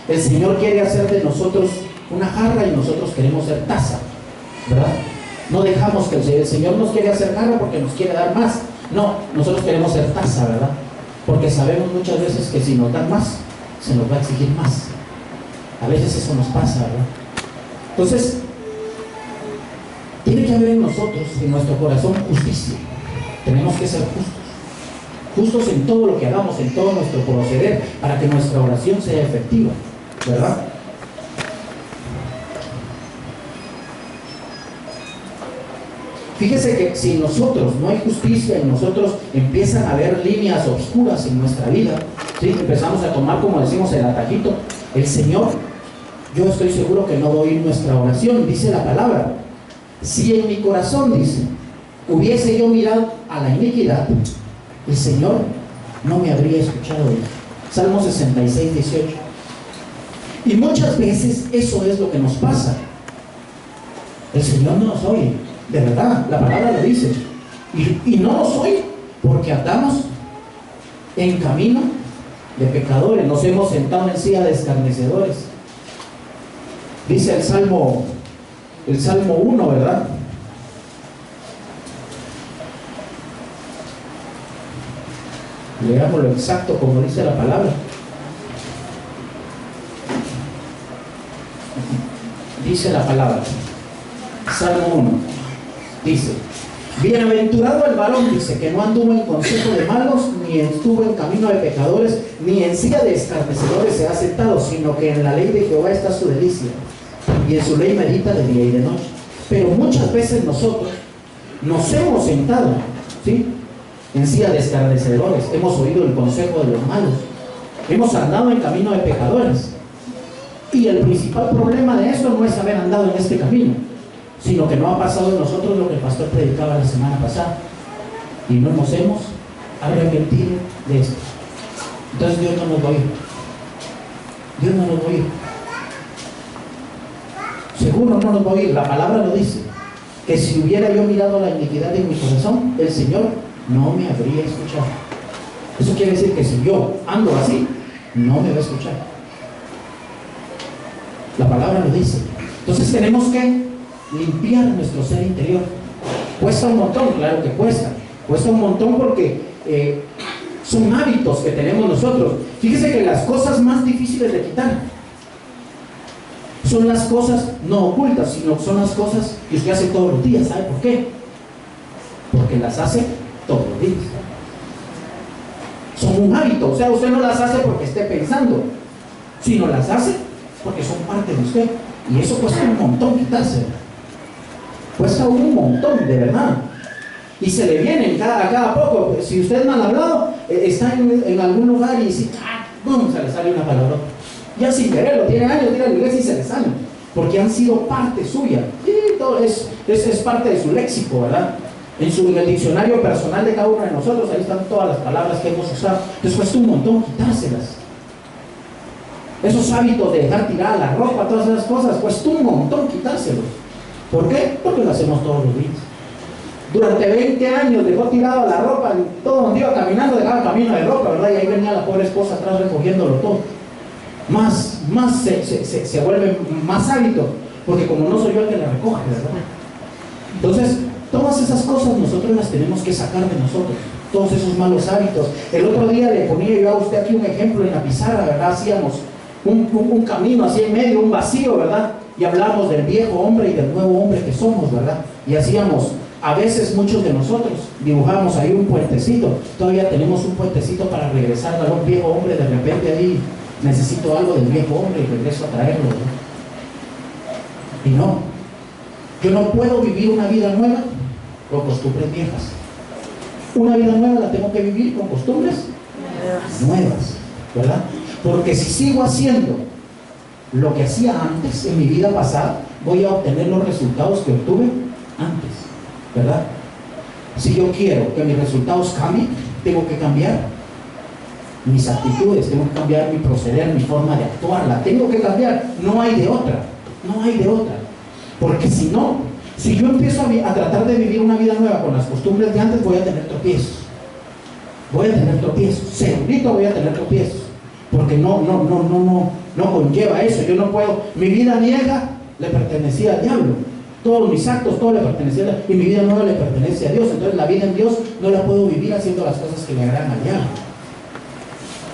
El Señor quiere hacer de nosotros una jarra y nosotros queremos ser taza, ¿verdad? No dejamos que el Señor nos quiere hacer jarra porque nos quiere dar más. No, nosotros queremos ser taza, ¿verdad? Porque sabemos muchas veces que si nos dan más, se nos va a exigir más. A veces eso nos pasa, ¿verdad? Entonces, tiene que haber en nosotros, en nuestro corazón, justicia. Tenemos que ser justos. Justos en todo lo que hagamos, en todo nuestro proceder, para que nuestra oración sea efectiva, ¿verdad? Fíjese que si en nosotros no hay justicia, en nosotros empiezan a haber líneas oscuras en nuestra vida, ¿sí? Empezamos a tomar, como decimos, el atajito. El Señor, yo estoy seguro que no va a oír nuestra oración, dice la palabra. Si en mi corazón, dice, hubiese yo mirado a la iniquidad, el Señor no me habría escuchado. Salmo 66, 18. Y muchas veces eso es lo que nos pasa. El Señor no nos oye, de verdad, la palabra lo dice. Y no nos oye porque andamos en camino de pecadores, nos hemos sentado en silla de escarnecedores. Dice el Salmo 1, ¿verdad? Leamos lo exacto como dice la palabra. Dice la palabra, Salmo 1, dice: bienaventurado el varón, dice, que no anduvo en consejo de malos, ni estuvo en camino de pecadores, ni en silla de escarnecedores se ha sentado, sino que en la ley de Jehová está su delicia, y en su ley medita de día y de noche. Pero muchas veces nosotros nos hemos sentado, ¿sí?, en silla de escarnecedores, hemos oído el consejo de los malos, hemos andado en camino de pecadores. Y el principal problema de esto no es haber andado en este camino, sino que no ha pasado en nosotros lo que el pastor predicaba la semana pasada, y no nos hemos arrepentido de esto. Entonces Dios no nos va a oír. Dios no nos va a oír. Seguro no nos va a oír. La palabra lo dice, que si hubiera yo mirado la iniquidad en mi corazón, el Señor no me habría escuchado. Eso quiere decir que si yo ando así, no me va a escuchar. La palabra lo dice. Entonces tenemos que limpiar nuestro ser interior. Cuesta un montón, claro que cuesta. Cuesta un montón porque son hábitos que tenemos nosotros. Fíjese que las cosas más difíciles de quitar son las cosas no ocultas, sino son las cosas que usted hace todos los días. ¿Sabe por qué? Porque las hace todos los días. Son un hábito. O sea, usted no las hace porque esté pensando, sino las hace porque son parte de usted. Y eso cuesta un montón quitarse. Cuesta un montón, de verdad. Y se le vienen a cada poco. Si usted mal hablado, está en algún lugar y dice, ¡bum!, se le sale una palabra. Ya sin quererlo, tiene años, tiene la iglesia y se le sale. Porque han sido parte suya. Y todo es parte de su léxico, ¿verdad? En el diccionario personal de cada uno de nosotros, ahí están todas las palabras que hemos usado. Entonces cuesta un montón quitárselas. Esos hábitos de dejar tirada la ropa, todas esas cosas, cuesta un montón quitárselos. ¿Por qué? Porque lo hacemos todos los días. Durante 20 años dejó tirada la ropa, todo donde iba caminando dejaba camino de ropa, ¿verdad? Y ahí venía la pobre esposa atrás recogiéndolo todo. Más se vuelve más hábito, porque como no soy yo el que la recoge, ¿verdad? Entonces, todas esas cosas nosotros las tenemos que sacar de nosotros, todos esos malos hábitos. El otro día le ponía yo a usted aquí un ejemplo en la pizarra, ¿verdad? Hacíamos un camino así en medio, un vacío, ¿verdad? Y hablamos del viejo hombre y del nuevo hombre que somos, ¿verdad? Y hacíamos, a veces muchos de nosotros dibujamos ahí un puentecito. Todavía tenemos un puentecito para regresar a un viejo hombre. De repente ahí necesito algo del viejo hombre y regreso a traerlo, ¿no? Y no, yo no puedo vivir una vida nueva con costumbres viejas. Una vida nueva la tengo que vivir con costumbres nuevas, ¿verdad? Porque si sigo haciendo lo que hacía antes en mi vida pasada, voy a obtener los resultados que obtuve antes, ¿verdad? Si yo quiero que mis resultados cambien, tengo que cambiar mis actitudes, tengo que cambiar mi proceder, mi forma de actuar, la tengo que cambiar, no hay de otra, no hay de otra. Porque si no, si yo empiezo a tratar de vivir una vida nueva con las costumbres de antes, voy a tener tropiezos. Voy a tener tropiezos, segurito voy a tener tropiezos. Porque no no conlleva eso. Yo no puedo, mi vida vieja le pertenecía al diablo, todos mis actos, todo le pertenecía a, y mi vida nueva le pertenece a Dios. Entonces la vida en Dios no la puedo vivir haciendo las cosas que le agradan al diablo.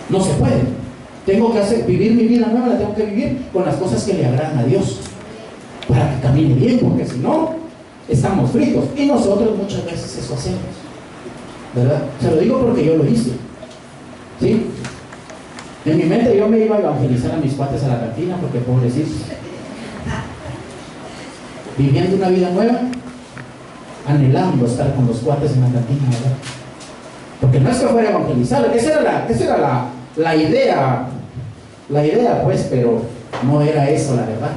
No se puede. Tengo que vivir mi vida nueva, la tengo que vivir con las cosas que le agradan a Dios, para que camine bien, porque si no, estamos fritos. Y nosotros muchas veces eso hacemos, ¿verdad? Se lo digo porque yo lo hice, ¿sí? En mi mente yo me iba a evangelizar a mis cuates a la cantina, porque pobrecitos, viviendo una vida nueva, anhelando estar con los cuates en la cantina, ¿verdad? Porque no es que fuera a evangelizar, esa era la idea, pues, pero no era eso la verdad,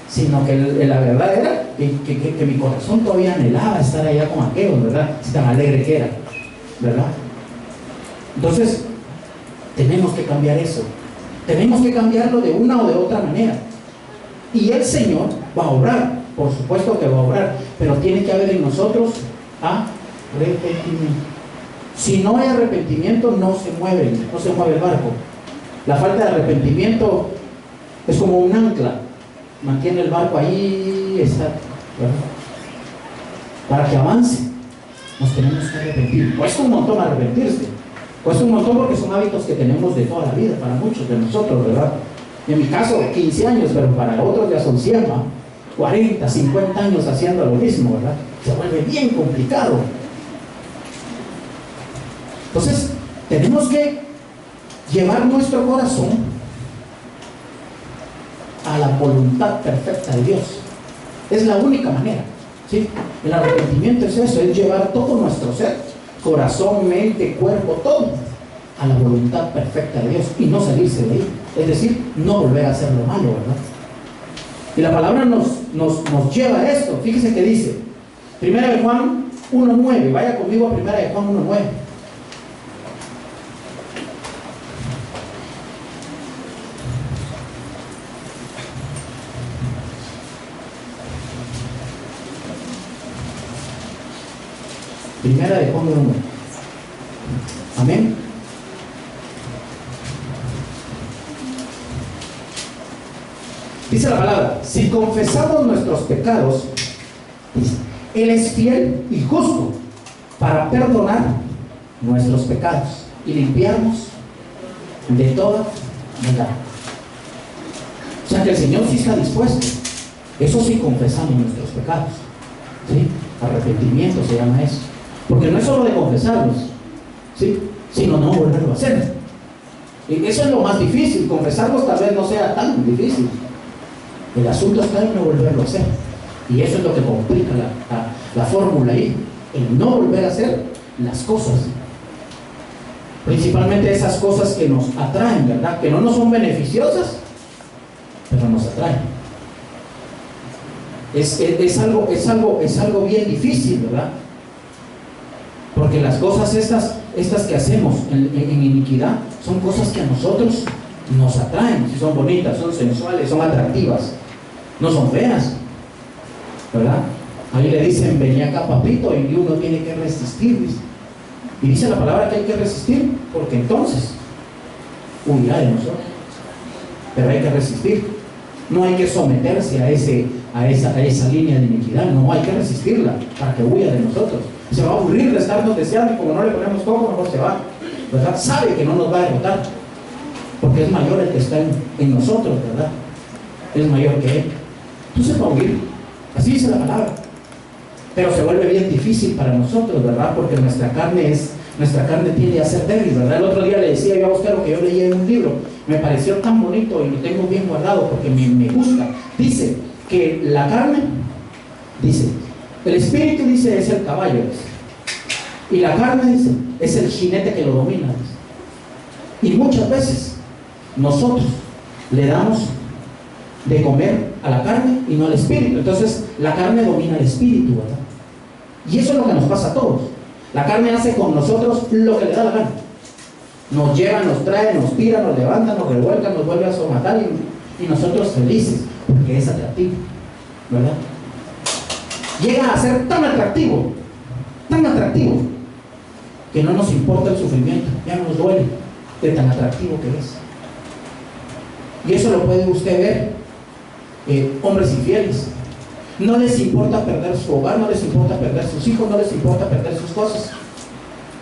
sino que la verdad era que mi corazón todavía anhelaba estar allá con aquellos, ¿verdad? Si tan alegre que era, ¿verdad? Entonces, tenemos que cambiar eso, tenemos que cambiarlo de una o de otra manera, y el Señor va a obrar, por supuesto que va a obrar, pero tiene que haber en nosotros arrepentimiento. Si no hay arrepentimiento, no se mueve el barco. La falta de arrepentimiento es como un ancla, mantiene el barco ahí, está, ¿verdad? Para que avance, nos tenemos que arrepentir. Cuesta un montón arrepentirse, cuesta un montón porque son hábitos que tenemos de toda la vida, para muchos de nosotros, ¿verdad? En mi caso, 15 años, pero para otros ya son 100, ¿no? 40, 50 años haciendo lo mismo, ¿verdad? Se vuelve bien complicado. Entonces, tenemos que llevar nuestro corazón a la voluntad perfecta de Dios. Es la única manera, ¿sí? El arrepentimiento es eso, es llevar todo nuestro ser, corazón, mente, cuerpo, todo, a la voluntad perfecta de Dios y no salirse de ahí. Es decir, no volver a hacer lo malo, ¿verdad? Y la palabra nos lleva a esto. Fíjese que dice, 1 de Juan 1:9, vaya conmigo a 1 de Juan 1:9. Primera de Juan 1:9. Amén. Dice la palabra, si confesamos nuestros pecados, Él es fiel y justo para perdonar nuestros pecados y limpiarnos de toda maldad. O sea que el Señor sí está dispuesto. Eso sí, confesamos nuestros pecados, ¿sí? Arrepentimiento se llama eso. Porque no es solo de confesarlos, ¿sí? Sino no volverlo a hacer. Y eso es lo más difícil. Confesarlos tal vez no sea tan difícil. El asunto está en no volverlo a hacer. Y eso es lo que complica la fórmula ahí. El no volver a hacer las cosas. Principalmente esas cosas que nos atraen, ¿verdad? Que no nos son beneficiosas, pero nos atraen. Es algo bien difícil, ¿verdad? Porque las cosas estas que hacemos en iniquidad son cosas que a nosotros nos atraen. Si son bonitas, son sensuales, son atractivas, no son feas, ¿verdad? Ahí le dicen, venía acá papito, y uno tiene que resistir, y dice la palabra que hay que resistir, porque entonces huirá de nosotros. Pero hay que resistir, no hay que someterse a esa línea de iniquidad, no, hay que resistirla para que huya de nosotros. Se va a aburrir de estarnos deseando, y como no le ponemos coco, mejor se va, ¿verdad? Sabe que no nos va a derrotar, porque es mayor el que está en nosotros, ¿verdad? Es mayor que Él. Entonces va a huir, así dice la palabra. Pero se vuelve bien difícil para nosotros, ¿verdad? Porque nuestra carne tiende a ser débil, ¿verdad? El otro día le decía yo a usted lo que yo leía en un libro, me pareció tan bonito y lo tengo bien guardado porque me gusta. Dice que la carne, dice, el espíritu, dice, es el caballo, dice, y la carne, dice, es el jinete que lo domina, dice. Y muchas veces nosotros le damos de comer a la carne y no al espíritu. Entonces la carne domina el espíritu, ¿verdad? Y eso es lo que nos pasa a todos. La carne hace con nosotros lo que le da la gana. Nos lleva, nos trae, nos tira, nos levanta, nos revuelca, nos vuelve a somatar, y nosotros felices porque es atractivo, ¿verdad? Llega a ser tan atractivo que no nos importa el sufrimiento, ya no nos duele de tan atractivo que es. Y eso lo puede usted ver, hombres infieles. No les importa perder su hogar, no les importa perder sus hijos, no les importa perder sus cosas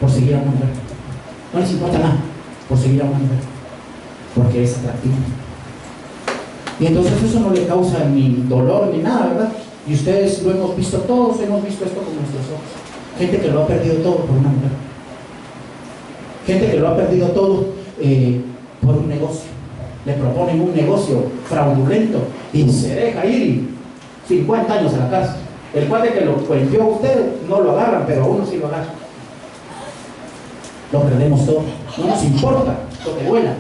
por seguir a una mujer. No les importa nada por seguir a una mujer, porque es atractivo. Y entonces eso no le causa ni dolor ni nada, ¿verdad? Y ustedes lo hemos visto, todos hemos visto esto con nuestros ojos. Gente que lo ha perdido todo por una mujer. Gente que lo ha perdido todo por un negocio. Le proponen un negocio fraudulento y se deja ir y 50 años a la cárcel. El cuate que lo cuenteó a usted no lo agarran, pero a uno sí lo agarran. Lo perdemos todo. No nos importa lo que duela,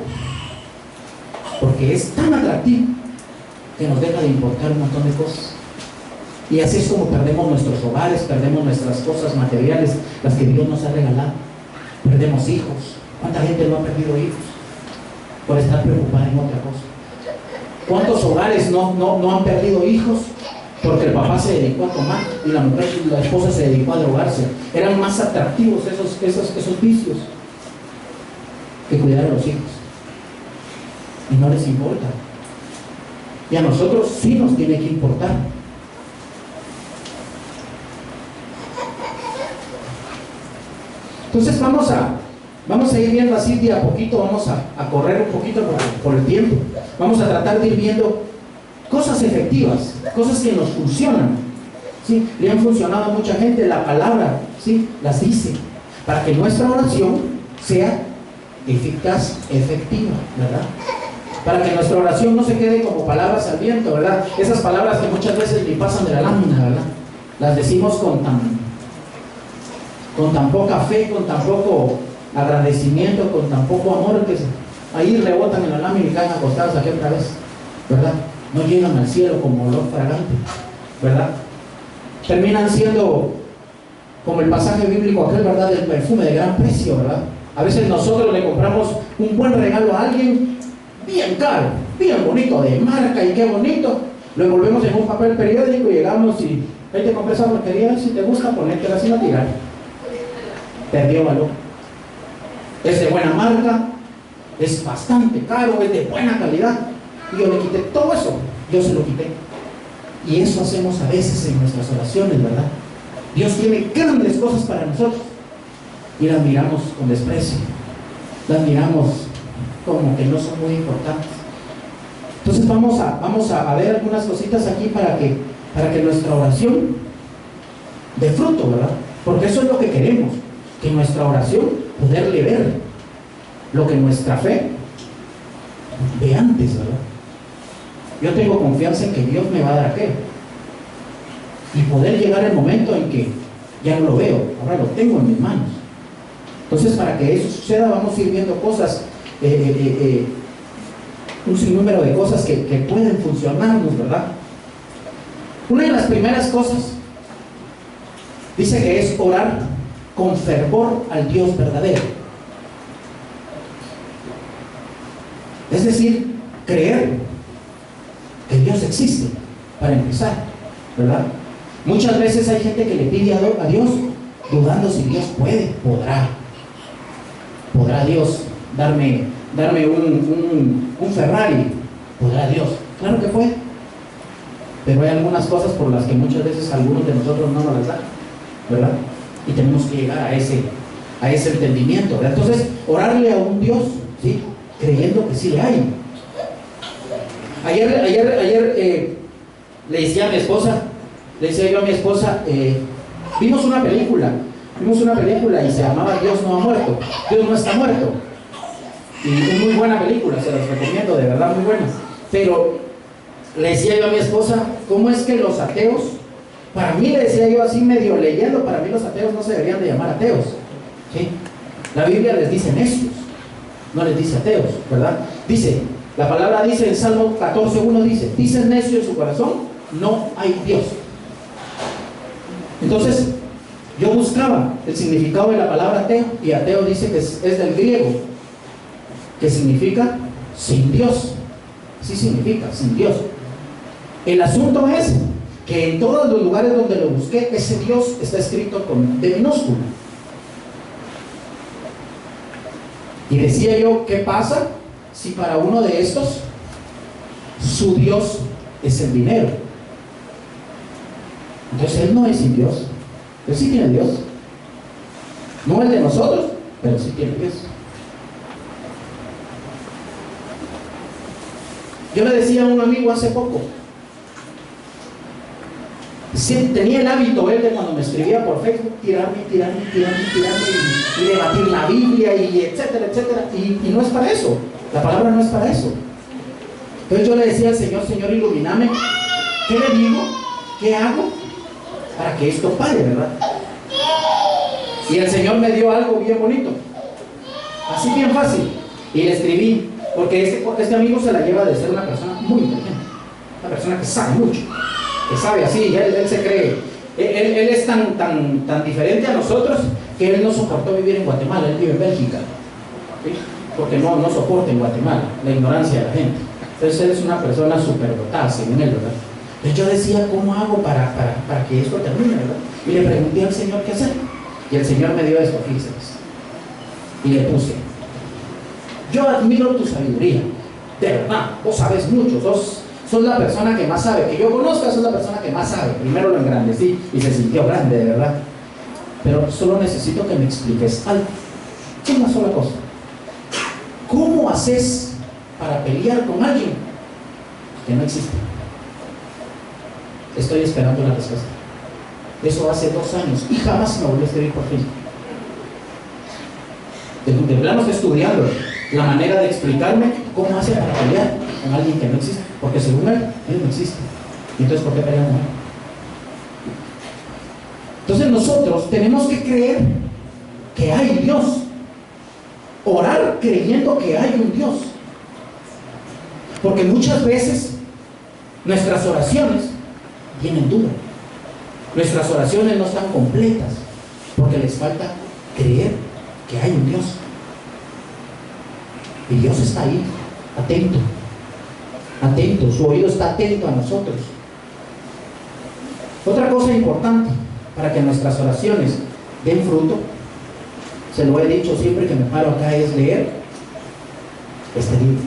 porque es tan atractivo que nos deja de importar un montón de cosas. Y así es como perdemos nuestros hogares, perdemos nuestras cosas materiales, las que Dios nos ha regalado. Perdemos hijos. ¿Cuánta gente no ha perdido hijos por estar preocupada en otra cosa? ¿Cuántos hogares no han perdido hijos porque el papá se dedicó a tomar y la esposa se dedicó a drogarse? Eran más atractivos esos vicios que cuidar a los hijos. Y no les importa. Y a nosotros sí nos tiene que importar. Entonces vamos a ir viendo así de a poquito, vamos a correr un poquito por el tiempo. Vamos a tratar de ir viendo cosas efectivas, cosas que nos funcionan, ¿sí? Le han funcionado a mucha gente, la palabra, ¿sí? Las dice, para que nuestra oración sea eficaz, efectiva, ¿verdad? Para que nuestra oración no se quede como palabras al viento, ¿verdad? Esas palabras que muchas veces ni pasan de la lámina, ¿verdad? Las decimos con tan poca fe, con tan poco agradecimiento, con tan poco amor, que ahí rebotan en la lámina y caen acostados aquí otra vez, ¿verdad? No llegan al cielo como olor fragante, ¿verdad? Terminan siendo como el pasaje bíblico aquel, ¿verdad? Del perfume de gran precio, ¿verdad? A veces nosotros le compramos un buen regalo a alguien bien caro, bien bonito, de marca y qué bonito, lo envolvemos en un papel periódico y llegamos y ahí te compré esa porquería, si te gusta ponértela sin tirar. Perdió valor. Es de buena marca, es bastante caro, es de buena calidad. Y yo le quité todo eso, yo se lo quité. Y eso hacemos a veces en nuestras oraciones, ¿verdad? Dios tiene grandes cosas para nosotros y las miramos con desprecio, las miramos como que no son muy importantes. Entonces vamos a ver algunas cositas aquí para que nuestra oración dé fruto, ¿verdad? Porque eso es lo que queremos, que nuestra oración poderle ver lo que nuestra fe ve antes, ¿verdad? Yo tengo confianza en que Dios me va a dar aquello y poder llegar el momento en que ya no lo veo, ahora lo tengo en mis manos. Entonces, para que eso suceda, vamos a ir viendo cosas, un sinnúmero de cosas que pueden funcionarnos, ¿verdad? Una de las primeras cosas dice que es orar con fervor al Dios verdadero. Es decir, creer que Dios existe, para empezar, ¿verdad? Muchas veces hay gente que le pide a Dios dudando si Dios podrá Dios darme un Ferrari, podrá Dios, claro que puede, pero hay algunas cosas por las que muchas veces algunos de nosotros no nos las dan, ¿verdad? Y tenemos que llegar a ese entendimiento, ¿verdad? Entonces, orarle a un Dios, ¿sí? Creyendo que sí le hay. Ayer le decía yo a mi esposa, vimos una película y se llamaba Dios no ha muerto, Dios no está muerto. Y es muy buena película, se las recomiendo, de verdad muy buena. Pero le decía yo a mi esposa, ¿cómo es que los ateos, para mí, le decía yo así medio leyendo, para mí los ateos no se deberían de llamar ateos, ¿sí? La Biblia les dice necios, no les dice ateos, ¿verdad? Dice, la palabra dice en Salmo 14:1, dice necio en su corazón, no hay Dios. Entonces, yo buscaba el significado de la palabra ateo, y ateo dice que es del griego, que significa sin Dios. Sí significa sin Dios. El asunto es que en todos los lugares donde lo busqué, ese Dios está escrito con D minúscula. Y decía yo, ¿qué pasa si para uno de estos su Dios es el dinero. Entonces él no es sin Dios. Él sí tiene Dios. No el de nosotros, pero sí tiene Dios. Yo le decía a un amigo hace poco, sí, tenía el hábito él de cuando me escribía por Facebook tirarme y debatir la Biblia y etcétera, etcétera, y no es para eso, la palabra no es para eso. Entonces yo le decía al Señor, Señor, ilumíname, ¿qué le digo? ¿Qué hago para que esto pare, verdad? Y el Señor me dio algo bien bonito, así bien fácil, y le escribí, porque este amigo se la lleva de ser una persona muy inteligente, una persona que sabe mucho, que sabe así, él se cree, él es tan diferente a nosotros que él no soportó vivir en Guatemala, él vive en Bélgica, ¿sí? Porque no soporta en Guatemala la ignorancia de la gente. Entonces él es una persona superdotada, según él, ¿verdad? Entonces yo decía, ¿cómo hago para que esto termine, verdad? Y le pregunté al Señor qué hacer, y el Señor me dio esto, fíjense, y le puse: yo admiro tu sabiduría, de verdad, vos sabes mucho, sos la persona que más sabe, que yo conozca, sos la persona que más sabe. Primero lo engrandecí y se sintió grande, de verdad. Pero solo necesito que me expliques algo, una sola cosa. ¿Cómo haces para pelear con alguien que no existe? Estoy esperando la respuesta. Eso hace 2 años y jamás me volvió a escribir por fin. De plano estoy estudiando la manera de explicarme cómo hace para pelear con alguien que no existe, porque según él no existe. Y entonces, ¿por qué pelear con él? Entonces nosotros tenemos que creer que hay Dios, orar creyendo que hay un Dios, porque muchas veces nuestras oraciones tienen duda, nuestras oraciones no están completas, porque les falta creer que hay un Dios. Y Dios está ahí, atento, su oído está atento a nosotros. Otra cosa importante para que nuestras oraciones den fruto, se lo he dicho siempre que me paro acá, es leer este libro.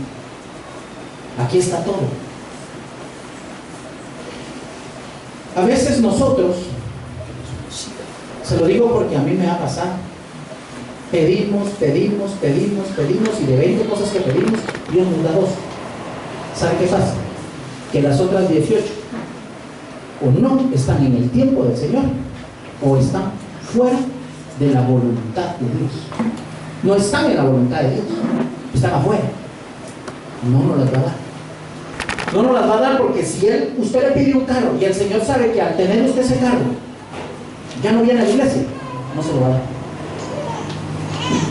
Aquí está todo. A veces nosotros, se lo digo porque a mí me ha pasado, pedimos y de 20 cosas que pedimos, Dios nos da 2. ¿Sabe qué pasa? Que las otras 18 o no están en el tiempo del Señor o están fuera de la voluntad de Dios. No están en la voluntad de Dios, están afuera. No nos las va a dar. No nos las va a dar porque si usted le pide un carro y el Señor sabe que al tener usted ese carro ya no viene a la iglesia, no se lo va a dar.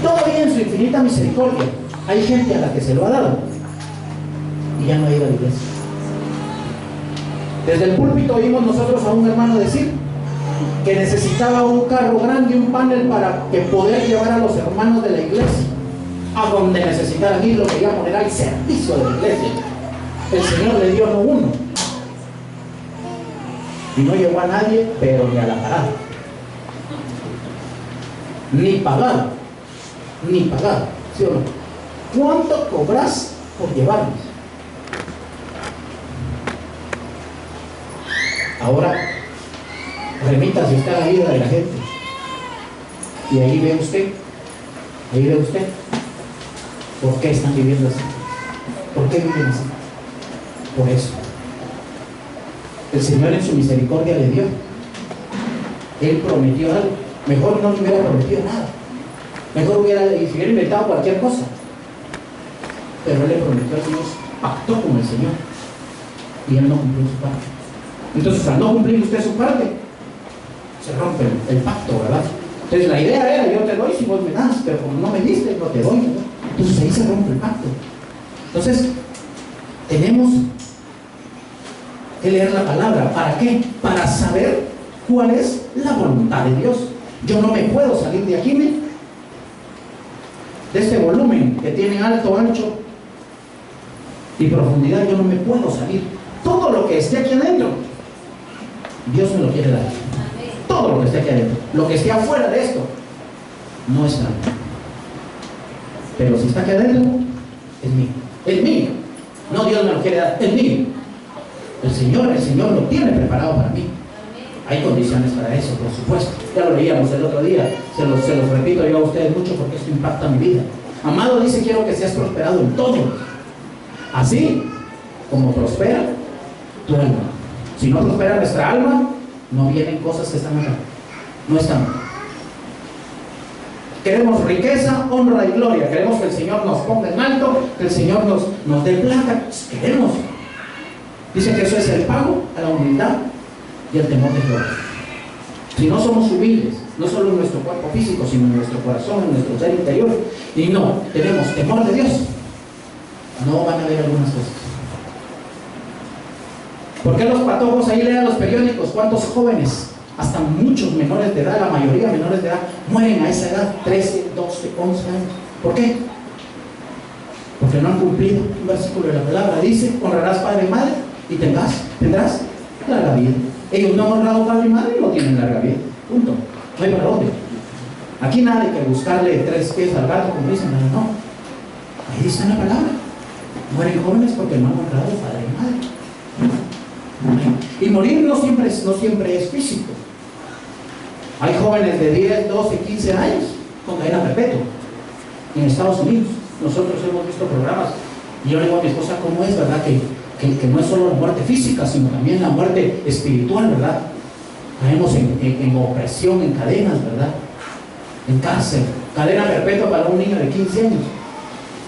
Todavía en su infinita misericordia hay gente a la que se lo ha dado y ya no ha ido a la iglesia. Desde el púlpito oímos nosotros a un hermano decir que necesitaba un carro grande, un panel para que poder llevar a los hermanos de la iglesia a donde necesitaran ir, lo que iba a poner al servicio de la iglesia. El Señor le dio no uno y no llevó a nadie, pero ni a la parada, ni pagado, ¿sí o no? ¿Cuánto cobras por llevarnos? Ahora remítase usted a la vida de la gente y ahí ve usted por qué están viviendo así, por qué viven así. Por eso el Señor en su misericordia le dio, Él prometió algo. Mejor no le hubiera prometido nada, mejor hubiera inventado cualquier cosa, pero Él le prometió a Dios, pactó con el Señor y Él no cumplió su parte. Entonces, al no cumplir usted su parte, se rompe el pacto, ¿verdad? Entonces la idea era: yo te doy si vos me das, pero como no me diste, no te doy, ¿verdad? Entonces ahí se rompe el pacto. Entonces tenemos que leer la palabra. ¿Para qué? Para saber cuál es la voluntad de Dios. Yo no me puedo salir de aquí, de este volumen que tiene alto, ancho y profundidad. Yo no me puedo salir. Todo lo que esté aquí adentro, Dios me lo quiere dar. Todo lo que esté aquí adentro. Lo que esté afuera de esto no es nada. Pero si está aquí adentro, es mío. Es mío. No, Dios me lo quiere dar, es mío. El Señor lo tiene preparado para mí. Hay condiciones para eso, por supuesto. Ya lo leíamos el otro día, se los repito yo a ustedes mucho porque esto impacta mi vida. Amado, dice, quiero que seas prosperado en todo, así como prospera tu alma. Si no prospera nuestra alma, no vienen cosas que están acá, no están. Queremos riqueza, honra y gloria. Queremos que el Señor nos ponga en alto, que el Señor nos dé plata. Queremos. Dice que eso es el pago a la humildad y el temor de Jehová. Si no somos humildes, no solo en nuestro cuerpo físico, sino en nuestro corazón, en nuestro ser interior, y no tenemos temor de Dios, no van a haber algunas cosas. ¿Por qué los patojos? Ahí lean los periódicos, cuántos jóvenes, hasta muchos menores de edad, la mayoría menores de edad, mueren a esa edad, 13, 12, 11 años. ¿Por qué? Porque no han cumplido un versículo de la palabra. Dice, honrarás padre y madre y tendrás larga vida. Ellos no han honrado padre y madre y no tienen larga vida. Punto. No hay para dónde. Aquí nada de que buscarle 3 pies al gato, como dicen, no. Ahí está la palabra. Mueren jóvenes porque no han honrado padre y madre. Y morir no siempre es físico. Hay jóvenes de 10, 12, 15 años con cadena perpetua en Estados Unidos. Nosotros hemos visto programas y yo le digo a mi esposa cómo es, ¿verdad? Que no es solo la muerte física, sino también la muerte espiritual, ¿verdad? Caemos en opresión, en cadenas, ¿verdad? En cárcel, cadena perpetua para un niño de 15 años.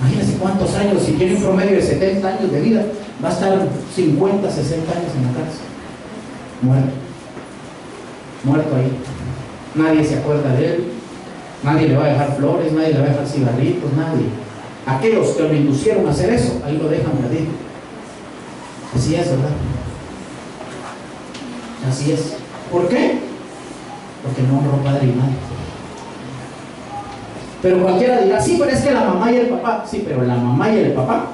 Imagínense cuántos años, si tiene un promedio de 70 años de vida, va a estar 50, 60 años en la cárcel. Muerto ahí. Nadie se acuerda de él, nadie le va a dejar flores, nadie le va a dejar cigarritos, nadie. Aquellos que lo inducieron a hacer eso, ahí lo dejan perdido. Así es, ¿verdad? Así es. ¿Por qué? Porque no honró padre y madre. Pero cualquiera dirá, sí, pero es que la mamá y el papá, sí, pero la mamá y el papá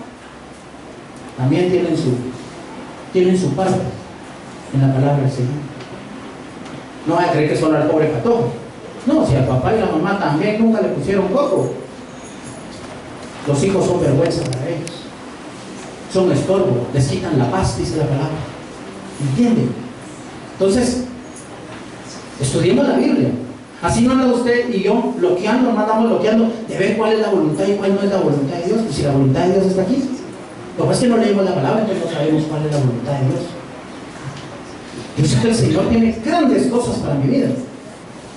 también tienen su parte en la palabra del Señor. No vaya a creer que solo al pobre patojo. No, si al papá y la mamá también nunca le pusieron coco. Los hijos son vergüenza para ellos, son estorbo, les quitan la paz, dice la palabra. ¿Entienden? Entonces, estudiemos la Biblia. Así no anda usted y yo loqueando, no andamos loqueando de ver cuál es la voluntad y cuál no es la voluntad de Dios. Pues si la voluntad de Dios está aquí, lo que pasa es que no leemos la palabra, entonces no sabemos cuál es la voluntad de Dios. Yo sé que el Señor tiene grandes cosas para mi vida,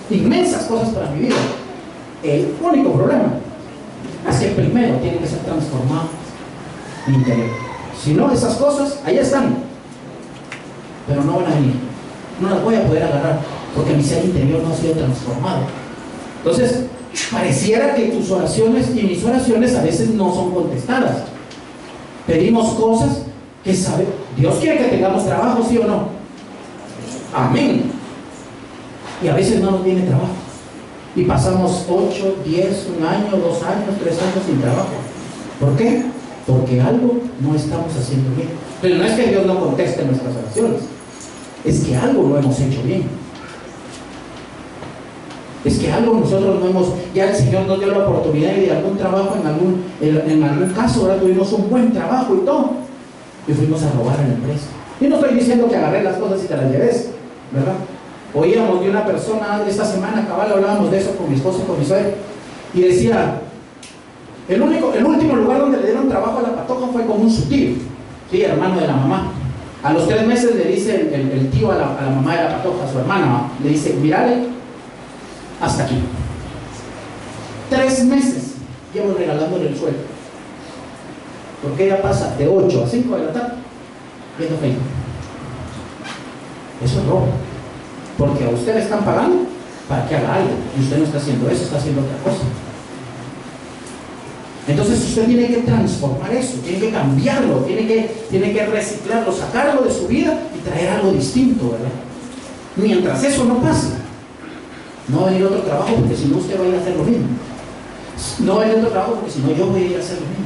inmensas cosas para mi vida. El único problema es que primero tiene que ser transformado mi interior. Si no, esas cosas ahí están, pero no van a venir, no las voy a poder agarrar porque mi ser interior no ha sido transformado. Entonces pareciera que tus oraciones y mis oraciones a veces no son contestadas. Pedimos cosas que sabe Dios. Quiere que tengamos trabajo, ¿sí o no? Amén. Y a veces no nos viene trabajo y pasamos 8, 10, 1 año, 2 años, 3 años sin trabajo. ¿Por qué? Porque algo no estamos haciendo bien. Pero no es que Dios no conteste nuestras oraciones, es que algo no hemos hecho bien. Es que algo nosotros no hemos, ya el Señor nos dio la oportunidad de algún trabajo, en algún caso, ahora tuvimos un buen trabajo y todo, y fuimos a robar en la empresa. Y no estoy diciendo que agarré las cosas y te las lleves, ¿verdad? Oíamos de una persona esta semana, cabal, hablábamos de eso con mi esposo y con mi suegra, y decía, el último lugar donde le dieron trabajo a la patoja fue con un su tío, sí, hermano de la mamá. A los 3 meses le dice el tío a la mamá de la patoja, a su hermana, le dice, mírale, hasta aquí. 3 meses llevo regalándole el sueldo, porque ella pasa de 8 a 5 de la tarde viendo Facebook. Eso es robo, porque a usted le están pagando para que haga algo y usted no está haciendo eso, está haciendo otra cosa. Entonces usted tiene que transformar eso, tiene que cambiarlo, tiene que reciclarlo, sacarlo de su vida y traer algo distinto, ¿verdad? Mientras eso no pase, no va a venir otro trabajo, porque si no usted va a ir a hacer lo mismo. No va a venir otro trabajo porque si no yo voy a ir a hacer lo mismo.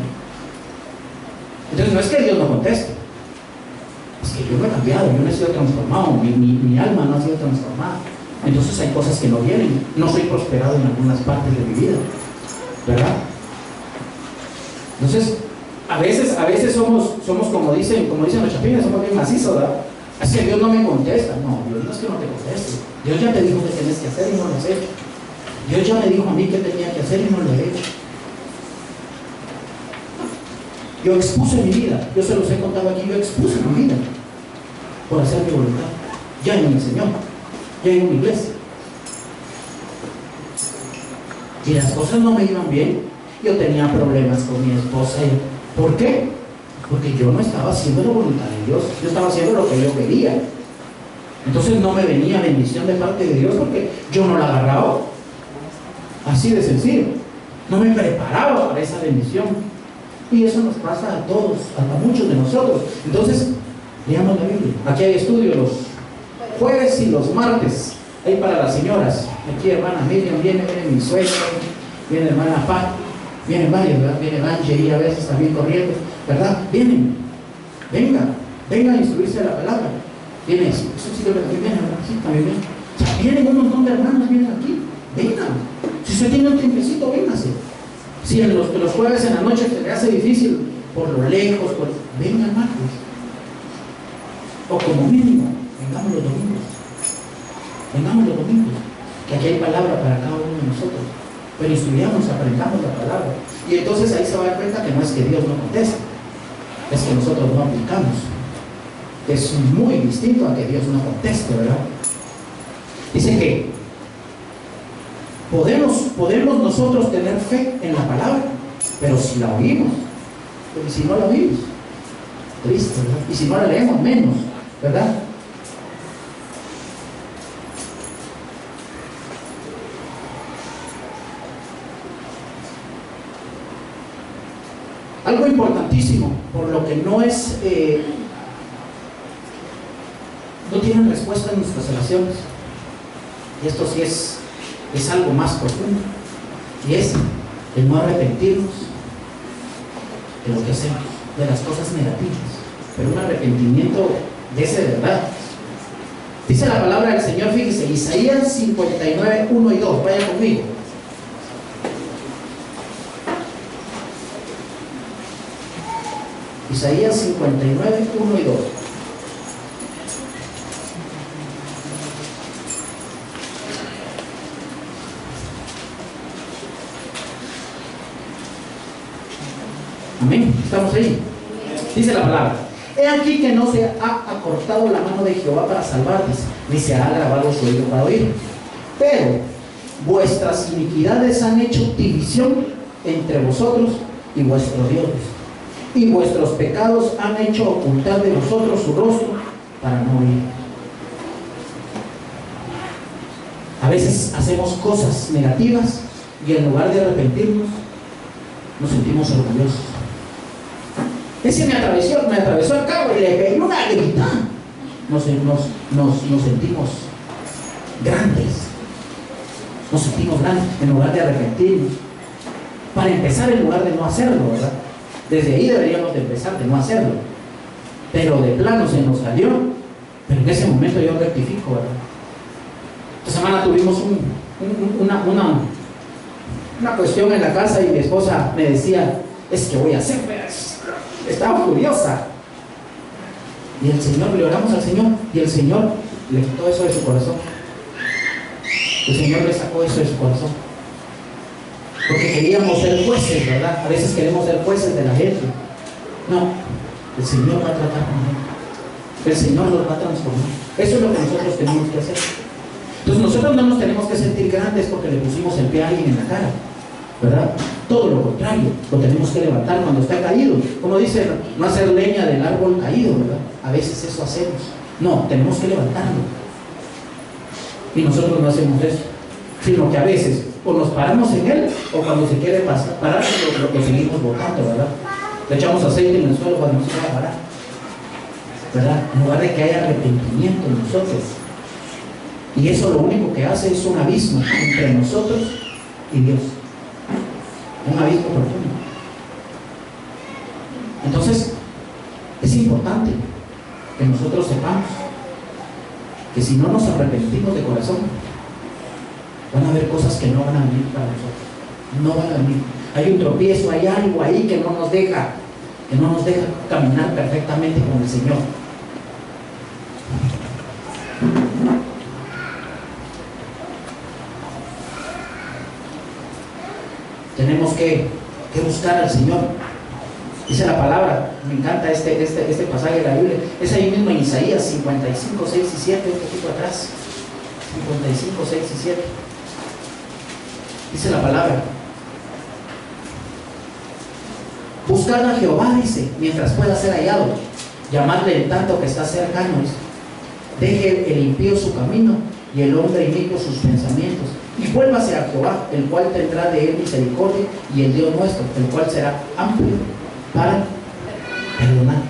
Entonces no es que Dios no conteste, es que yo no he cambiado, yo no he sido transformado, mi alma no ha sido transformada. Entonces hay cosas que no vienen. No soy prosperado en algunas partes de mi vida, ¿verdad? Entonces A veces somos como dicen los chapines, somos bien macizos, ¿verdad? Es que Dios no me contesta. No, Dios no es que no te conteste. Dios ya te dijo que tienes que hacer y no lo has hecho. Dios ya me dijo a mí que tenía que hacer y no lo he hecho. Yo expuse mi vida, yo se los he contado aquí, yo expuse mi vida por hacer mi voluntad. Ya en el Señor, ya en una iglesia. Y las cosas no me iban bien. Yo tenía problemas con mi esposa. ¿Por qué? Porque yo no estaba haciendo la voluntad de Dios, yo estaba haciendo lo que yo quería. Entonces no me venía bendición de parte de Dios porque yo no la agarraba. Así de sencillo. No me preparaba para esa bendición. Y eso nos pasa a todos, a muchos de nosotros. Entonces, leamos la Biblia. Aquí hay estudio los jueves y los martes. Ahí para las señoras. Aquí hermana Miriam viene mi suegra, viene hermana Pat, vienen varios, ¿verdad? Viene Banche y a veces también corriendo, ¿verdad? Vienen, vengan a instruirse de la palabra. Viene, eso sí que también viene, ¿verdad? Sí, también viene. O sea, vienen un montón de hermanos, vienen aquí, vengan. Si usted tiene un tiempecito, véngase. Si en los jueves en la noche se le hace difícil, por lo lejos, vengan martes. O como mínimo, vengamos los domingos. Vengamos los domingos, que aquí hay palabra para cada uno de nosotros. Pero estudiamos, aprendamos la palabra. Y entonces ahí se va a dar cuenta que no es que Dios no conteste, es que nosotros no aplicamos. Es muy distinto a que Dios no conteste, ¿verdad? Dice que podemos nosotros tener fe en la palabra, pero si la oímos, y si no la oímos, triste, ¿verdad? Y si no la leemos, menos, ¿verdad? Algo importantísimo, por lo que no tienen respuesta en nuestras oraciones, y esto sí es algo más profundo, y es el no arrepentirnos de lo que hacemos, de las cosas negativas, pero un arrepentimiento de ese de verdad. Dice la palabra del Señor, fíjese, Isaías 59, 1 y 2, vaya conmigo. Isaías 59, 1 y 2. Amén, estamos ahí. Dice la palabra: he aquí que no se ha acortado la mano de Jehová para salvarles, ni se ha agravado su oído para oír. Pero vuestras iniquidades han hecho división entre vosotros y vuestros dioses, y vuestros pecados han hecho ocultar de vosotros su rostro para no oír. A veces hacemos cosas negativas y en lugar de arrepentirnos, nos sentimos orgullosos. Ese me atravesó el cabo y le pegué una gritada. Nos sentimos grandes. Nos sentimos grandes en lugar de arrepentirnos. Para empezar, en lugar de no hacerlo, ¿verdad? Desde ahí deberíamos de empezar, de no hacerlo. Pero de plano se nos salió. Pero en ese momento yo rectifico, ¿verdad? Esta semana tuvimos una cuestión en la casa y mi esposa me decía: es que voy a hacer, estaba furiosa. Y el Señor, le oramos al Señor y el Señor le quitó eso de su corazón. El Señor le sacó eso de su corazón. Porque queríamos ser jueces, ¿verdad? A veces queremos ser jueces de la gente. No, el Señor va a tratar con ellos. El Señor los va a transformar. Eso es lo que nosotros tenemos que hacer. Entonces nosotros no nos tenemos que sentir grandes porque le pusimos el pie a alguien en la cara, ¿verdad? Todo lo contrario, lo tenemos que levantar cuando está caído. Como dice, no hacer leña del árbol caído, ¿verdad? A veces eso hacemos. No, tenemos que levantarlo. Y nosotros no hacemos eso, sino que a veces o nos paramos en él, o cuando se quiere parar, lo seguimos botando, ¿verdad? Le echamos aceite en el suelo cuando no se va a parar, ¿verdad? En lugar de que haya arrepentimiento en nosotros. Y eso lo único que hace es un abismo entre nosotros y Dios. Un abismo profundo. Entonces, es importante que nosotros sepamos que si no nos arrepentimos de corazón, van a haber cosas que no van a venir para nosotros. No van a venir. Hay un tropiezo, hay algo ahí que no nos deja que no nos deja caminar perfectamente con el Señor. Tenemos que buscar al Señor. Dice la palabra, me encanta este pasaje de la Biblia, es ahí mismo en Isaías 55, 6 y 7, un poquito atrás. 55, 6 y 7. Dice la palabra: buscad a Jehová, dice, mientras pueda ser hallado, llamadle en tanto que está cercano, dice. Deje el impío su camino y el hombre inicuo sus pensamientos, y vuélvase a Jehová, el cual tendrá de él misericordia, y el Dios nuestro, el cual será amplio para perdonar.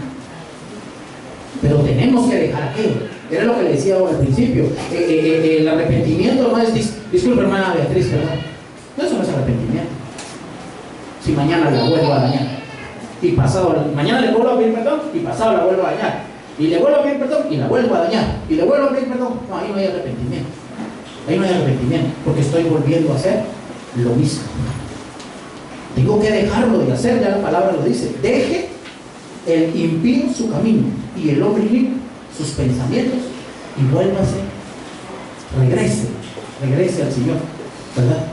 Pero tenemos que dejar aquello. Era lo que le decía al principio. El arrepentimiento no es, disculpe hermana Beatriz, ¿verdad? No, eso no es arrepentimiento. Si mañana la vuelvo a dañar, y pasado, mañana le vuelvo a pedir perdón, y pasado la vuelvo a dañar, y le vuelvo a pedir perdón, y la vuelvo a dañar, y le vuelvo a pedir perdón, no, ahí no hay arrepentimiento. Ahí no hay arrepentimiento, porque estoy volviendo a hacer lo mismo. Tengo que dejarlo de hacer, ya la palabra lo dice. Deje el impío su camino y el hombre inicuo sus pensamientos, y vuélvase, regrese al Señor, ¿verdad?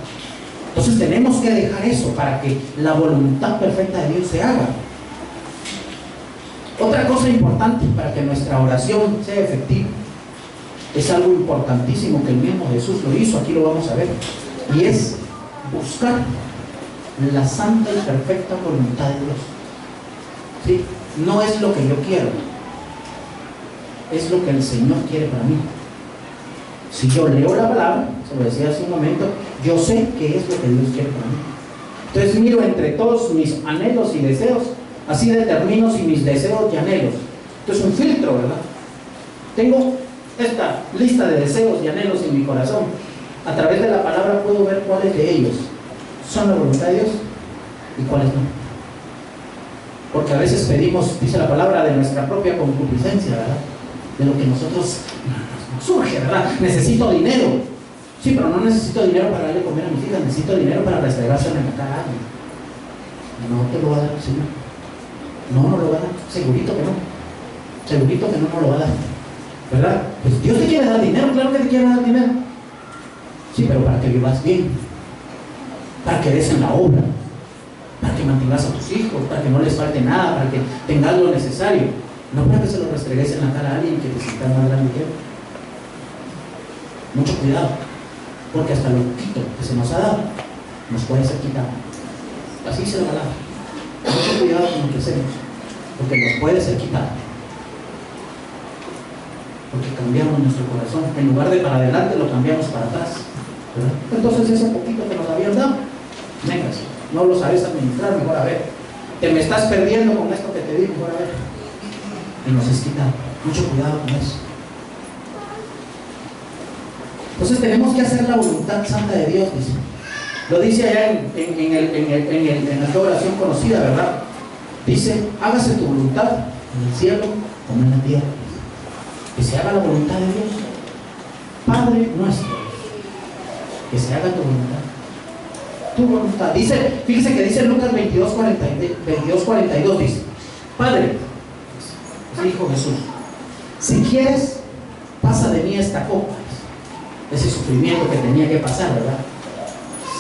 Entonces tenemos que dejar eso para que la voluntad perfecta de Dios se haga. Otra cosa importante para que nuestra oración sea efectiva, es algo importantísimo que el mismo Jesús lo hizo, aquí lo vamos a ver, y es buscar la santa y perfecta voluntad de Dios. ¿Sí? No es lo que yo quiero, es lo que el Señor quiere para mí. Si yo leo la palabra, se lo decía hace un momento, yo sé qué es lo que Dios quiere para mí. Entonces miro entre todos mis anhelos y deseos, así determino si mis deseos y anhelos. Esto es un filtro, ¿verdad? Tengo esta lista de deseos y anhelos en mi corazón. A través de la palabra puedo ver cuáles de ellos son la voluntad de Dios y cuáles no. Porque a veces pedimos, dice la palabra, de nuestra propia concupiscencia, ¿verdad? De lo que nosotros nos surge, ¿verdad? Necesito dinero. Sí, pero no necesito dinero para darle comer a mis hijas, necesito dinero para restregárselo en la cara a alguien. No te lo va a dar el Señor. No lo va a dar. Segurito que no. Segurito que no lo va a dar. ¿Verdad? Pues Dios te quiere dar dinero, claro que te quiere dar dinero. Sí, pero para que vivas bien, para que des en la obra, para que mantengas a tus hijos, para que no les falte nada, para que tengas lo necesario, no para que se lo restregues en la cara a alguien que te sienta más grande que él. Mucho cuidado, porque hasta lo poquito que se nos ha dado nos puede ser quitado. Así se la palabra. Mucho cuidado con lo que hacemos, porque nos puede ser quitado, porque cambiamos nuestro corazón. En lugar de para adelante, lo cambiamos para atrás, ¿verdad? Entonces ese poquito que nos habían dado, venga, no lo sabes administrar, mejor a ver, te me estás perdiendo con esto que te di, mejor a ver, y nos es quitado. Mucho cuidado con eso. Entonces tenemos que hacer la voluntad santa de Dios, dice. Lo dice allá en la oración conocida, ¿verdad? Dice: hágase tu voluntad en el cielo como en la tierra. Que se haga la voluntad de Dios. Padre nuestro, que se haga tu voluntad. Tu voluntad. Dice, fíjese que dice Lucas 22:42, dice: Padre, dijo Jesús, si quieres, pasa de mí esta copa. Ese sufrimiento que tenía que pasar, ¿verdad?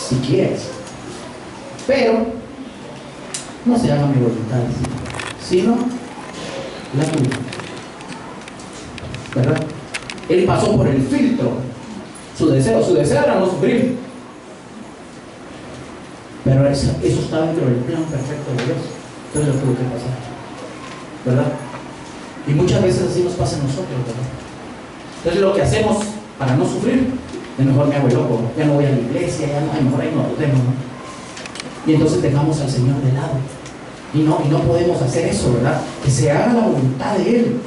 Si quieres, pero no se haga mi voluntad, sino la tuya, ¿verdad? Él pasó por el filtro. Su deseo era no sufrir, pero eso estaba dentro del plan perfecto de Dios. Entonces lo tuvo que pasar, ¿verdad? Y muchas veces así nos pasa a nosotros, ¿verdad? Entonces lo que hacemos para no sufrir, de mejor me hago loco, ya no voy a la iglesia, ya no, mejor ahí no lo tengo, ¿no? Y entonces dejamos al Señor de lado. Y no podemos hacer eso, ¿verdad? Que se haga la voluntad de Él.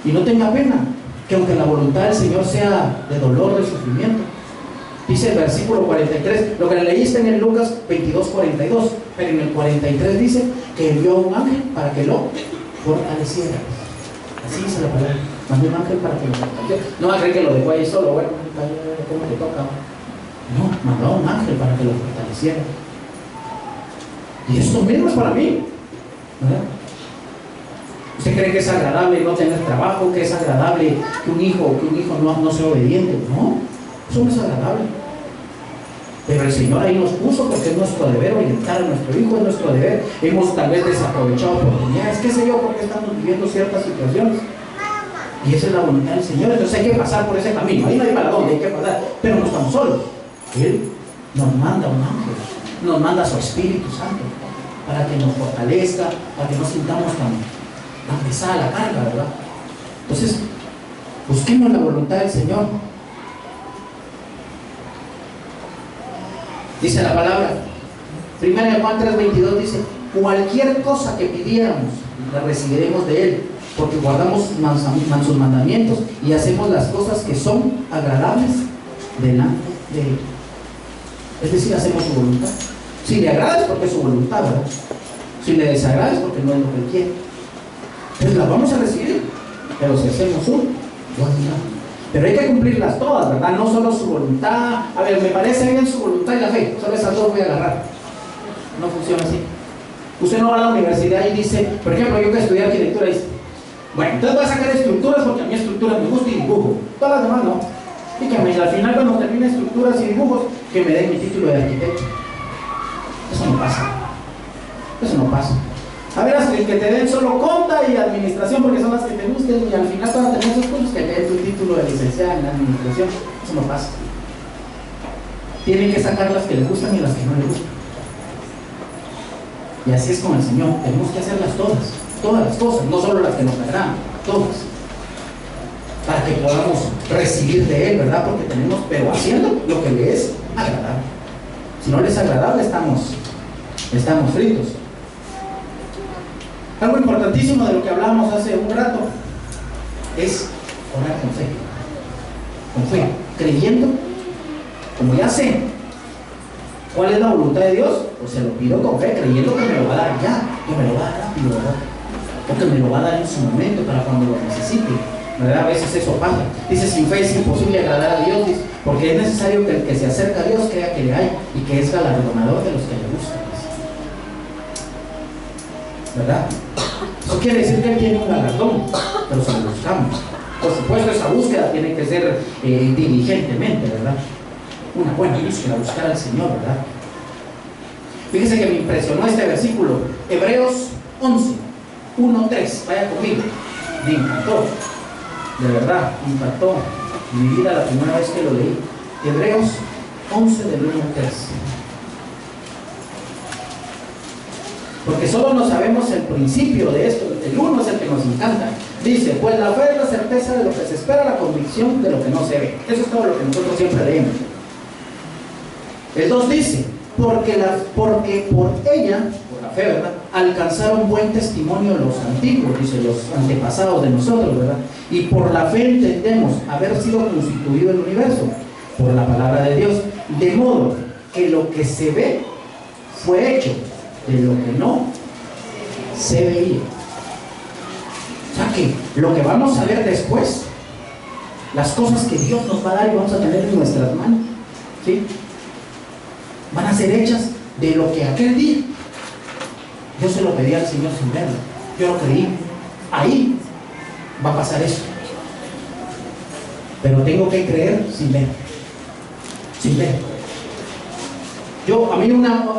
Y no tenga pena, que aunque la voluntad del Señor sea de dolor, de sufrimiento. Dice el versículo 43, lo que le leíste en el Lucas 22:42, pero en el 43 dice que envió a un ángel para que lo fortaleciera. Así dice la palabra. Mandó un ángel para que lo fortaleciera. No va a creer que lo dejó ahí solo, bueno, ¿cómo te toca? No, mandó a un ángel para que lo fortaleciera. Y esto mismo es para mí, ¿verdad? ¿Usted cree que es agradable no tener trabajo? ¿Que es agradable que un hijo no sea obediente? No, eso no es agradable. Pero el Señor ahí nos puso porque es nuestro deber orientar a nuestro hijo, es nuestro deber. Hemos tal vez desaprovechado oportunidades, qué sé yo, porque estamos viviendo ciertas situaciones. Y esa es la voluntad del Señor. Entonces hay que pasar por ese camino. Ahí no hay para dónde, hay que pasar. Pero no estamos solos. Él nos manda un ángel, nos manda a su Espíritu Santo para que nos fortalezca, para que no sintamos tan pesada la carga, ¿verdad? Entonces, busquemos la voluntad del Señor. Dice la palabra, 1 Juan 3:22 dice: cualquier cosa que pidiéramos, la recibiremos de Él, porque guardamos sus mandamientos y hacemos las cosas que son agradables delante de Él. Es decir, hacemos su voluntad. Si le agrada es porque es su voluntad, ¿verdad? Si le desagrada es porque no es lo que Él quiere. Entonces las vamos a recibir, pero si hacemos su voluntad. Pero hay que cumplirlas todas, ¿verdad? No solo su voluntad. A ver, me parece bien su voluntad y la fe. Solo esas dos voy a agarrar. No funciona así. Usted no va a la universidad y dice, por ejemplo, yo que estudié arquitectura, dice, bueno, entonces voy a sacar estructuras porque a mí estructuras me gusta y dibujo. Todas las demás no. Y que al final, cuando termine estructuras y dibujos, que me den mi título de arquitecto. Eso no pasa. Eso no pasa. A ver, que te den solo conta y administración porque son las que te gusten, y al final para tener esos cursos que te den tu título de licenciada en administración. Eso no pasa. Tienen que sacar las que les gustan y las que no les gustan. Y así es con el Señor. Tenemos que hacerlas todas las cosas, no solo las que nos agradan, todas, para que podamos recibir de Él, ¿verdad? Porque tenemos, pero haciendo lo que le es agradable. Si no le es agradable, estamos fritos. Algo importantísimo de lo que hablamos hace un rato es orar con fe, creyendo, como ya sé cuál es la voluntad de Dios, pues se lo pido con fe, creyendo que me lo va a dar ya, que me lo va a dar rápido, ¿verdad? O que me lo va a dar en su momento para cuando lo necesite, ¿verdad? A veces eso pasa. Dice, sin fe es imposible agradar a Dios, dice, porque es necesario que el que se acerca a Dios crea que le hay y que es galardonador de los que le buscan, ¿verdad? Eso quiere decir que Él tiene un galardón, pero se lo buscamos. Por supuesto, esa búsqueda tiene que ser diligentemente, ¿verdad? Una buena búsqueda, buscar al Señor, ¿verdad? Fíjese que me impresionó este versículo, Hebreos 11, 1-3, vaya conmigo. Me encantó, de verdad, me impactó mi vida la primera vez que lo leí. Hebreos 11 del 1 al 3. Porque solo no sabemos el principio de esto, el 1 es el que nos encanta. Dice, pues la fe es la certeza de lo que se espera, la convicción de lo que no se ve. Eso es todo lo que nosotros siempre leemos. El 2 dice, porque por ella, por la fe, ¿verdad?, alcanzaron buen testimonio los antiguos, dice, los antepasados de nosotros, ¿verdad? Y por la fe entendemos haber sido constituido el universo, por la palabra de Dios, de modo que lo que se ve fue hecho de lo que no se veía. O sea que lo que vamos a ver después, las cosas que Dios nos va a dar y vamos a tener en nuestras manos, ¿sí?, van a ser hechas de lo que aquel día yo se lo pedí al Señor sin verlo. Yo lo creí. Ahí va a pasar eso. Pero tengo que creer sin ver. Sin ver.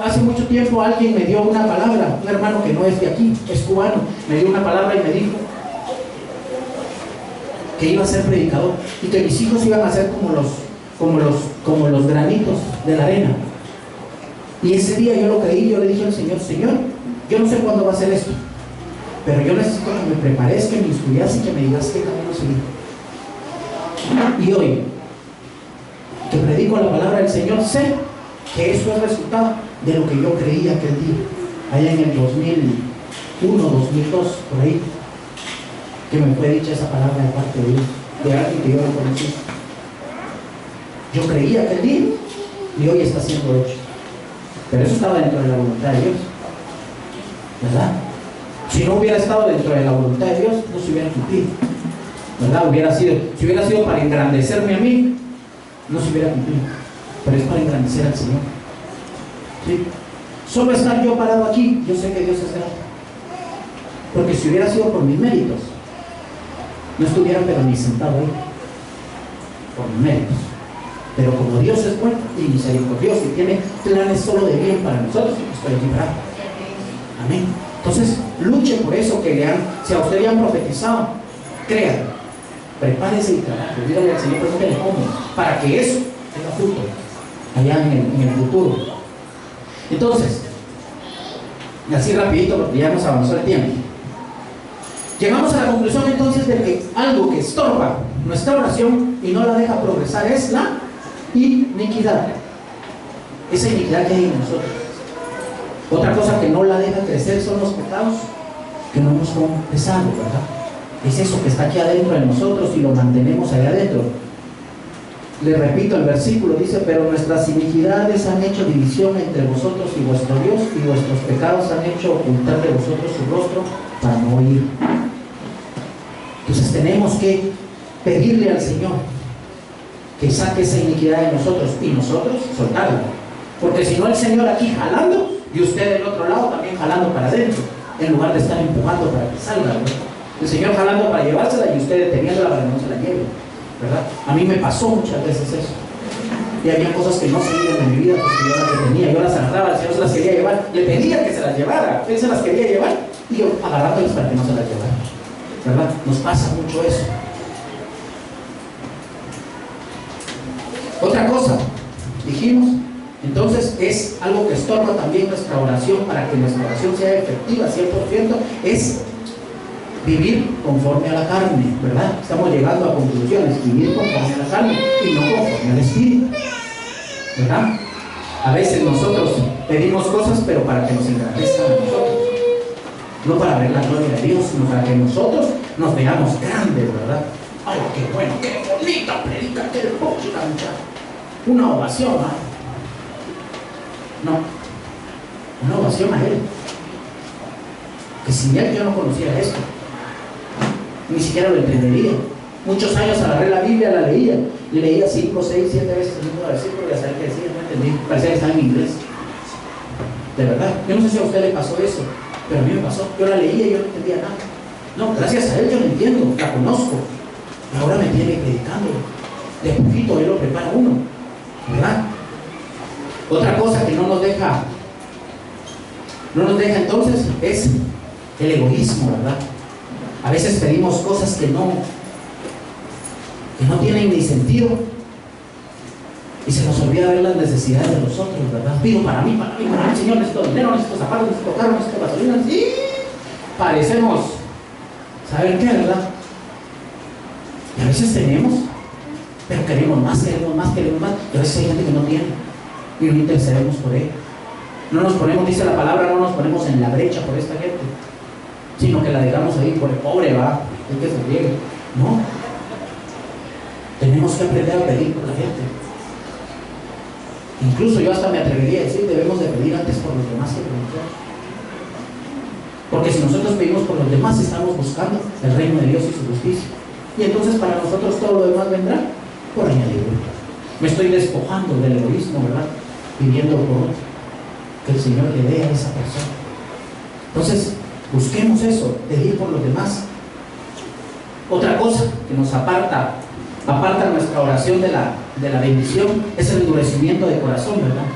Hace mucho tiempo alguien me dio una palabra, un hermano que no es de aquí, es cubano, me dio una palabra y me dijo que iba a ser predicador y que mis hijos iban a ser como los granitos de la arena. Y ese día yo lo creí, yo le dije al Señor, Señor, yo no sé cuándo va a ser esto, pero yo necesito que me prepares, que me instruyas y que me digas qué camino seguir. Y hoy, que predico la palabra del Señor, sé que eso es resultado de lo que yo creía aquel día, allá en el 2001, 2002, por ahí, que me fue dicha esa palabra de parte de Dios, de alguien que yo no conocí. Yo creía aquel día y hoy está siendo hecho. Pero eso estaba dentro de la voluntad de Dios, ¿verdad? Si no hubiera estado dentro de la voluntad de Dios, no se hubiera cumplido, ¿verdad? Si hubiera sido para engrandecerme a mí, no se hubiera cumplido. Pero es para engrandecer al Señor, ¿sí? Solo estar yo parado aquí, yo sé que Dios es grande. Porque si hubiera sido por mis méritos, no estuviera pero ni sentado ahí. Por mis méritos. Pero como Dios es bueno y misericordioso y tiene planes solo de bien para nosotros, estoy aquí parado. Amén. Entonces, luche por eso que le han, si a usted le han profetizado, créalo, prepárese y trabaje, dígale al Señor, pregúntele cómo, para que eso tenga fruto allá en el futuro. Entonces, así rapidito porque ya nos avanzó el tiempo. Llegamos a la conclusión entonces de que algo que estorba nuestra oración y no la deja progresar es la iniquidad. Esa iniquidad que hay en nosotros. Otra cosa que no la deja crecer son los pecados que no hemos confesado, ¿verdad? Es eso que está aquí adentro de nosotros y lo mantenemos allá adentro. Le repito el versículo, dice: pero nuestras iniquidades han hecho división entre vosotros y vuestro Dios, y vuestros pecados han hecho ocultar de vosotros su rostro para no oír. Entonces tenemos que pedirle al Señor que saque esa iniquidad de nosotros y nosotros soltarla. Porque si no, el Señor aquí jalando y usted del otro lado también jalando para adentro, en lugar de estar empujando para que salga, ¿verdad? El Señor jalando para llevársela y usted deteniéndola para que no se la lleve, ¿verdad? A mí me pasó muchas veces eso. Y había cosas que no se iban en mi vida porque yo las detenía, yo las agarraba, el Señor se las quería llevar, le pedía que se las llevara, él se las quería llevar y yo agarrándolas para que no se las llevara, ¿verdad? Nos pasa mucho eso. Otra cosa, dijimos, entonces es algo que estorba también nuestra oración para que nuestra oración sea efectiva 100%, es vivir conforme a la carne, ¿verdad? Estamos llegando a conclusiones, vivir conforme a la carne y no conforme al Espíritu, ¿verdad? A veces nosotros pedimos cosas pero para que nos engrandezcan a nosotros, no para ver la gloria de Dios, sino para que nosotros nos veamos grandes, ¿verdad? ¡Ay, qué bueno, qué bonita predica, qué hermosa cancha! Una ovación, ¿ah? No, una ovación a Él. Que sin Él yo no conociera esto, ni siquiera lo entendería. Muchos años agarré la Biblia, la leía, y leía 5, 6, 7 veces el mismo versículo y hasta que decía, no entendí, parecía que estaba en inglés. De verdad, yo no sé si a usted le pasó eso, pero a mí me pasó. Yo la leía y yo no entendía nada. No, gracias a Él yo la entiendo, la conozco. Y ahora me tiene predicando. De poquito Él lo prepara uno, ¿verdad? Otra cosa que no nos deja entonces es el egoísmo, ¿verdad? A veces pedimos cosas que no tienen ni sentido y se nos olvida ver las necesidades de los otros, ¿verdad? Pido para mí, Señor, necesito dinero, necesito zapatos, necesito carro, necesito gasolina, y parecemos, ¿saben qué, verdad? Y a veces tenemos, pero queremos más, y a veces hay gente que no tiene y no intercedemos por él. No nos ponemos, dice la palabra, no nos ponemos en la brecha por esta gente, sino que la dejamos ahí por el pobre, va, el que se llegue. No, tenemos que aprender a pedir por la gente. Incluso yo hasta me atrevería a decir, debemos de pedir antes por los demás que por nosotros. Porque si nosotros pedimos por los demás, estamos buscando el reino de Dios y su justicia, y entonces para nosotros todo lo demás vendrá por añadidura. Me estoy despojando del egoísmo, ¿verdad? Pidiendo por otro, que el Señor le dé a esa persona. Entonces, busquemos eso, pedir por los demás. Otra cosa que nos aparta nuestra oración de la bendición es el endurecimiento de corazón, ¿verdad?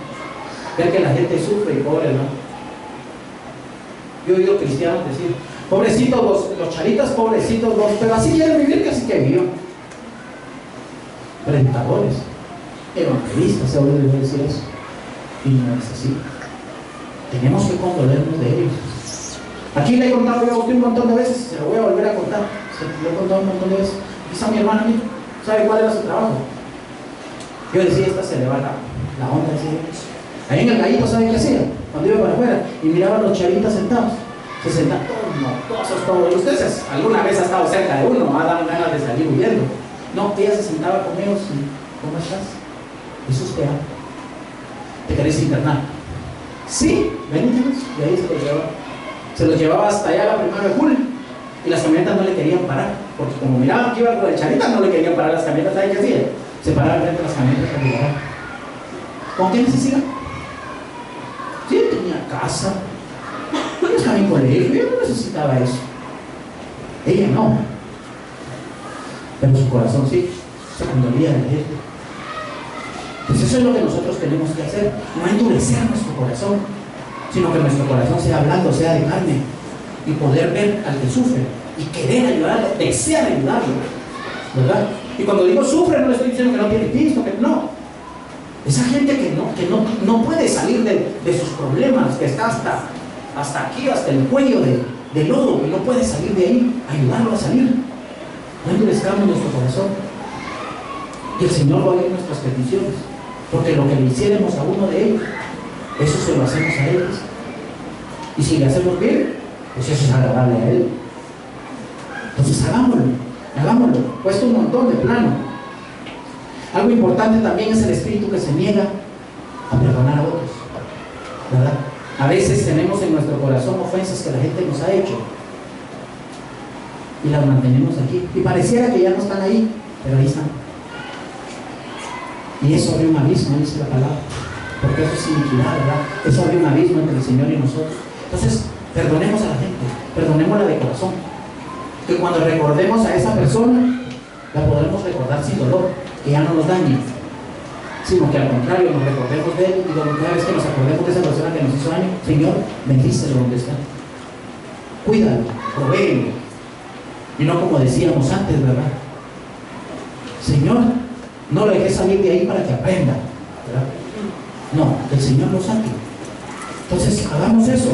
Ver que la gente sufre y pobre, ¿no? Yo he oído cristianos decir, pobrecitos los charitas, pobrecitos los, pero así quieren vivir que así que vivió. Predicadores, evangelistas, se ha oído decir eso, y no es así. Tenemos que condolernos de ellos. Aquí le he contado yo a usted un montón de veces, se lo voy a volver a contar. Lo he contado un montón de veces. Quizá mi hermana, mira, ¿sabe cuál era su trabajo? Yo decía, esta se le va la onda, decía. Ahí en el gallito, ¿sabe qué hacía? Cuando iba para afuera y miraba a los chavitas sentados, se sentaban todos mocosos, todos. Y ustedes alguna vez ha estado cerca de uno, ha dado ganas de salir huyendo. No, ella se sentaba con ellos y, ¿cómo estás? ¿Es usted? ¿Te querés internar? Sí, veníamos. Y ahí se los llevaba. Se los llevaba hasta allá la 1 de julio. Y las camionetas no le querían parar, porque como miraban que iba con el charita, no le querían parar las camionetas. ¿Saben qué hacían? Se paraban frente a las camionetas para llegar. ¿Con qué necesidad? Sí, tenía casa, yo estaba en colegio, yo no necesitaba eso. Ella no, pero su corazón sí, se condolía de la gente. Pues eso es lo que nosotros tenemos que hacer, no endurecer nuestro corazón, sino que nuestro corazón sea blando, sea de carne, y poder ver al que sufre y querer ayudarlo, desear ayudarlo, ¿verdad? Y cuando digo sufre, no le estoy diciendo que no tiene Cristo, que no. Esa gente que no puede salir de sus problemas, que está hasta aquí, hasta el cuello de lodo, que no puede salir de ahí, ayudarlo a salir. No endurezcamos nuestro corazón. Y el Señor va a oír nuestras peticiones, porque lo que le hiciéramos a uno de ellos, eso se lo hacemos a ellos. Y si le hacemos bien, pues eso es agradable a Él. Entonces hagámoslo. Cuesta un montón de plano. Algo importante también es el espíritu que se niega a perdonar a otros, ¿verdad? A veces tenemos en nuestro corazón ofensas que la gente nos ha hecho y las mantenemos aquí. Y pareciera que ya no están ahí, pero ahí están. Y eso abre un abismo, dice la palabra, porque eso es iniquidad, ¿verdad? Eso abre un abismo entre el Señor y nosotros. Entonces, perdonemos a la gente, perdonémosla de corazón. Que cuando recordemos a esa persona, la podremos recordar sin dolor, que ya no nos dañe, sino que al contrario nos recordemos de Él, y cada vez que nos acordemos de esa persona que nos hizo daño, Señor, bendícelo donde está, cuídalo, provéelo, y no como decíamos antes, ¿verdad? Señor, no lo dejes salir de ahí para que aprenda, ¿verdad? No, que el Señor lo saque. Entonces hagamos eso.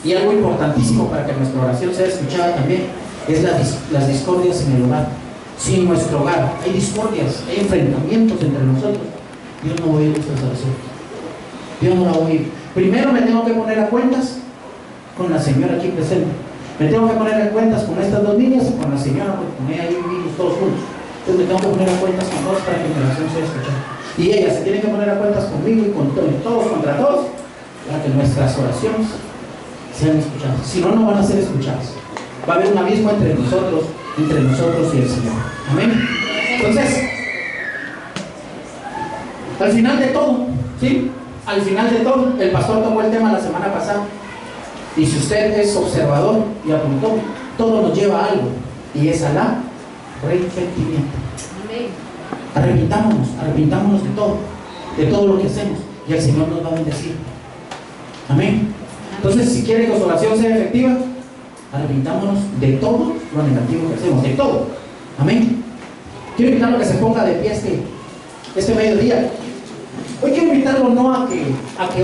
Y algo importantísimo para que nuestra oración sea escuchada también es las discordias en el hogar. Si en nuestro hogar hay discordias, hay enfrentamientos entre nosotros, Dios no va a oír nuestras oraciones. Dios no la va a oír. Primero me tengo que poner a cuentas con la señora aquí presente. Me tengo que poner a cuentas con estas dos niñas y con la señora, porque con ella ahí vivimos todos juntos. Entonces me tengo que poner a cuentas con todos para que mi oración sea escuchada. Y ella se tiene que poner a cuentas conmigo y con todos contra todos, para que nuestras oraciones sean escuchadas. Si no, no van a ser escuchadas. Va a haber un abismo entre nosotros y el Señor. Amén. Entonces, al final de todo, ¿sí? Al final de todo, el pastor tomó el tema la semana pasada. Y si usted es observador y apuntó, todo nos lleva a algo, y es a la arrepentimiento. Arrepintámonos de todo lo que hacemos, y el Señor nos va a bendecir. Amén. Entonces, si quiere que su oración sea efectiva, arrepintámonos de todo lo negativo que hacemos, de todo. Amén. Quiero invitarlo a que se ponga de pie este mediodía. Hoy quiero invitarlo no a que